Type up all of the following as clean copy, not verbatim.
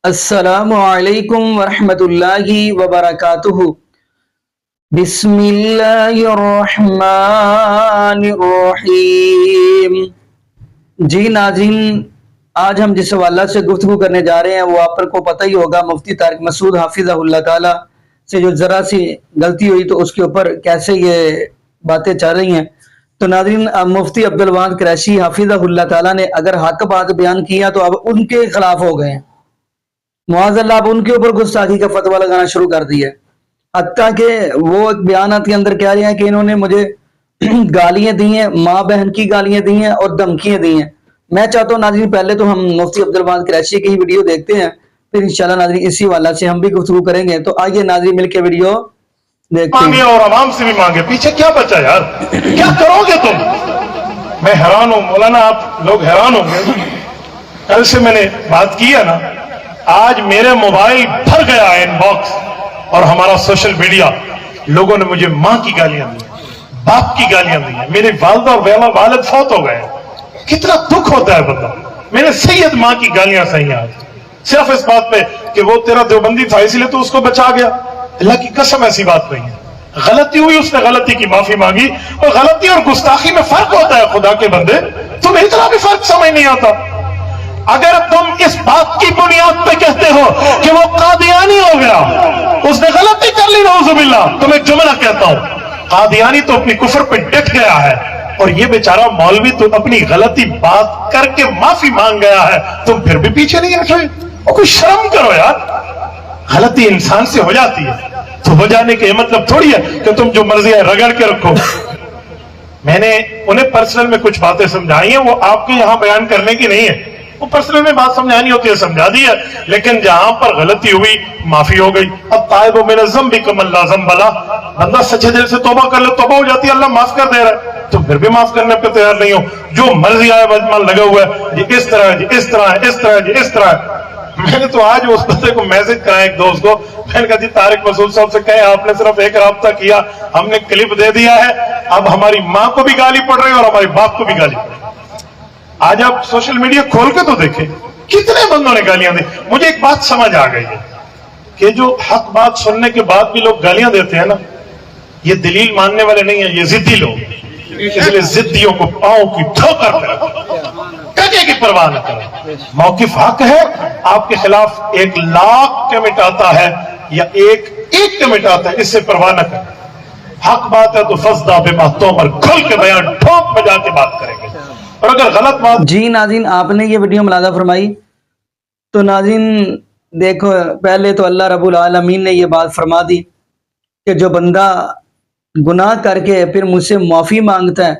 السلام علیکم ورحمۃ اللہ وبرکاتہ۔ بسم اللہ الرحمن الرحیم۔ جی ناظرین، آج ہم جس حوالہ سے گفتگو کرنے جا رہے ہیں وہ آپ کو پتہ ہی ہوگا، مفتی طارق مسعود حافظہ اللہ تعالی سے جو ذرا سی غلطی ہوئی تو اس کے اوپر کیسے یہ باتیں چل رہی ہیں۔ تو ناظرین، مفتی عبدالواحد قریشی حافظہ اللہ تعالی نے اگر حق بات بیان کیا تو اب ان کے خلاف ہو گئے ہیں، معاذ اللہ اب ان کے اوپر گستاخی کا فتویٰ لگانا شروع کر دیا ہے۔ حتیٰ کہ وہ ایک بیانات کے اندر کہہ رہے ہیں کہ انہوں نے مجھے گالیاں دی ہیں، ماں بہن کی گالیاں دی ہیں اور دھمکیاں دی ہیں۔ میں چاہتا ہوں ناظرین پہلے تو ہم مفتی عبدالواحد قریشی کی ہی ویڈیو دیکھتے ہیں، پھر انشاءاللہ ناظرین اسی حوالہ سے ہم بھی گفتگو کریں گے۔ تو آئیے ناظرین مل کے ویڈیو دیکھتے ہیں۔ اور عوام سے بھی مانگے، پیچھے کیا بچا یار؟ کیا کرو گے تم؟ میں حیران ہوں مولانا، آپ لوگ حیران ہوں گے۔ کل سے میں نے بات کی ہے نا، آج میرے موبائل بھر گیا ہے ان باکس اور ہمارا سوشل میڈیا، لوگوں نے مجھے ماں کی گالیاں دی، باپ کی گالیاں دی ہیں، میری والدہ اور والد فوت ہو گئے۔ کتنا دکھ ہوتا ہے بندہ۔ میں نے سید ماں کی گالیاں سہی آج، صرف اس بات پہ کہ وہ تیرا دیوبندی تھا اس لیے تو اس کو بچا گیا۔ اللہ کی قسم ایسی بات نہیں ہے، غلطی ہوئی، اس نے غلطی کی معافی مانگی، اور غلطی اور گستاخی میں فرق ہوتا ہے خدا کے بندے، تمہیں اتنا بھی فرق سمجھ نہیں آتا۔ اگر تم اس بات کی بنیاد پہ کہتے ہو کہ وہ قادیانی ہو گیا، اس نے غلطی کر لی، نعوذ باللہ، تم ایک جملہ کہتا ہوں، قادیانی تو اپنی کفر پہ ڈٹ گیا ہے، اور یہ بیچارہ مولوی تو اپنی غلطی بات کر کے معافی مانگ گیا ہے، تم پھر بھی پیچھے نہیں ہٹ رہے؟ اور کوئی شرم کرو یار۔ غلطی انسان سے ہو جاتی ہے تو ہو جانے کا یہ مطلب تھوڑی ہے کہ تم جو مرضی ہے رگڑ کے رکھو۔ میں نے انہیں پرسنل میں کچھ باتیں سمجھائی ہیں، وہ آپ کے یہاں بیان کرنے کی نہیں ہے، وہ پرسنل میں بات سمجھانی ہوتی ہے، سمجھا دی ہے، لیکن جہاں پر غلطی ہوئی معافی ہو گئی۔ اب تائب من الذنب کمن لا ذنب لہ، بندہ سچے دل سے توبہ کر لے، توبہ ہو جاتی ہے، اللہ معاف کر دے رہا ہے، تو پھر بھی معاف کرنے پہ تیار نہیں ہو، جو مرضی آئے مجمل لگا ہوا ہے، یہ اس طرح ہے، یہ اس طرح ہے، اس طرح ہے، یہ اس طرح ہے۔ میں نے تو آج اس بندے کو میسج کرا ایک دوست کو، میں نے کہا جی طارق مسعود صاحب سے کہیں آپ نے صرف ایک رابطہ کیا، ہم نے کلپ دے دیا ہے، اب ہماری ماں کو بھی گالی پڑ رہی ہے اور ہمارے باپ کو بھی گالی پڑ رہی ہے۔ آج آپ سوشل میڈیا کھول کے تو دیکھیں کتنے بندوں نے گالیاں دی۔ مجھے ایک بات سمجھ آ گئی ہے کہ جو حق بات سننے کے بعد بھی لوگ گالیاں دیتے ہیں نا، یہ دلیل ماننے والے نہیں ہیں، یہ ضدی لوگ، اس لیے ضدیوں کو پاؤں کی ٹھوکر پہ رکھو، کٹے کی پرواہ نہ کرو۔ موقف حق ہے، آپ کے خلاف 1,00,000 کے مٹاتا ہے یا ایک کے مٹاتا ہے، اس سے پرواہ نہ کرو۔ حق بات ہے تو فصدع بما تؤمر، کھل کے بیان ٹھوک بجا کے بات کریں گے، اور اگر غلط بات۔ جی ناظرین، آپ نے یہ ویڈیو ملاحظہ فرمائی تو ناظرین دیکھو، پہلے تو اللہ رب العالمین نے یہ بات فرما دی کہ جو بندہ گناہ کر کے پھر مجھ سے معافی مانگتا ہے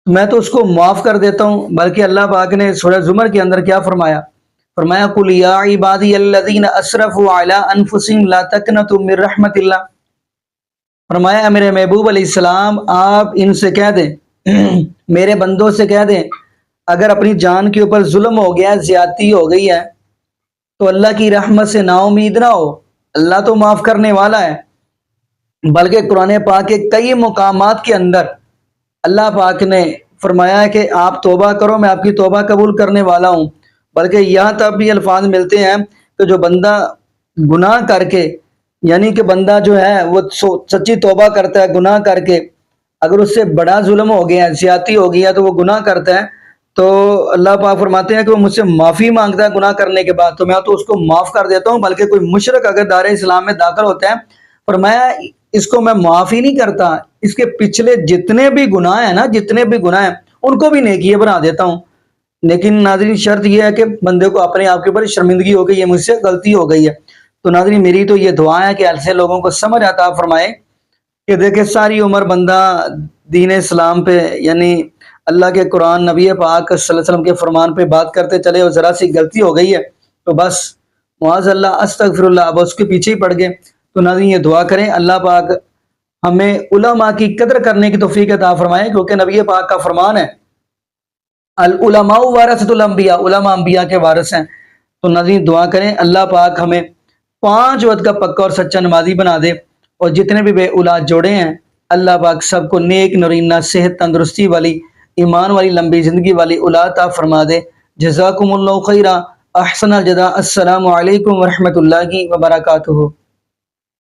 میں تو اس کو معاف کر دیتا ہوں، بلکہ اللہ پاک نے سورہ زمر کے اندر کیا فرمایا؟ فرمایا قُلْ يَا عِبَادِيَ الَّذِينَ أَسْرَفُوا عَلَىٰ أَنفُسِهِمْ لَا تَقْنَطُوا مِن رَحْمَةِ اللَّهِ۔ فرمایا اے میرے محبوب علیہ السلام، آپ ان سے کہہ دیں، میرے بندوں سے کہہ دیں، اگر اپنی جان کے اوپر ظلم ہو گیا ہے، زیادتی ہو گئی ہے، تو اللہ کی رحمت سے نا امید نہ ہو، اللہ تو معاف کرنے والا ہے۔ بلکہ قرآن پاک کے کئی مقامات کے اندر اللہ پاک نے فرمایا ہے کہ آپ توبہ کرو، میں آپ کی توبہ قبول کرنے والا ہوں۔ بلکہ یہاں تک بھی الفاظ ملتے ہیں کہ جو بندہ گناہ کر کے، یعنی کہ بندہ جو ہے وہ سچی توبہ کرتا ہے گناہ کر کے، اگر اس سے بڑا ظلم ہو گیا ہے، زیادتی ہو گئی ہے، تو وہ گناہ کرتا ہے، تو اللہ پاک فرماتے ہیں کہ وہ مجھ سے معافی مانگتا ہے گناہ کرنے کے بعد، تو میں تو اس کو معاف کر دیتا ہوں۔ بلکہ کوئی مشرک اگر دار اسلام میں داخل ہوتا ہے، فرمایا اس کو میں معافی نہیں کرتا، اس کے پچھلے جتنے بھی گناہ ہیں نا، جتنے بھی گناہ ہیں ان کو بھی نیکی بنا دیتا ہوں۔ لیکن ناظرین شرط یہ ہے کہ بندے کو اپنے آپ کے اوپر شرمندگی ہو گئی ہے، مجھ سے غلطی ہو گئی ہے۔ تو ناظرین میری تو یہ دعا ہے کہ ایسے لوگوں کو سمجھ عطا فرمائے کہ دیکھیں ساری عمر بندہ دین اسلام پہ، یعنی اللہ کے قرآن، نبی پاک صلی اللہ علیہ وسلم کے فرمان پہ بات کرتے چلے اور ذرا سی غلطی ہو گئی ہے تو بس معاذ اللہ استغفر اللہ، اب اس کے پیچھے ہی پڑ گئے۔ تو ناظرین یہ دعا کریں اللہ پاک ہمیں علماء کی قدر کرنے کی توفیق عطا فرمائے، کیونکہ نبی پاک کا فرمان ہے العلماء ورثۃ الانبیاء، علماء انبیاء کے وارث ہیں۔ تو ناظرین دعا کریں اللہ پاک ہمیں 5 وقت کا پکا اور سچا نمازی بنا دے، اور جتنے بھی بے اولاد جوڑے ہیں اللہ پاک سب کو نیک نرینہ صحت تندرستی والی ایمان والی لمبی زندگی والی اولاد عطا فرما دے۔ جزاکم اللہ خیرہ۔ احسن الجزاء. السلام علیکم ورحمۃ اللہ وبرکاتہ.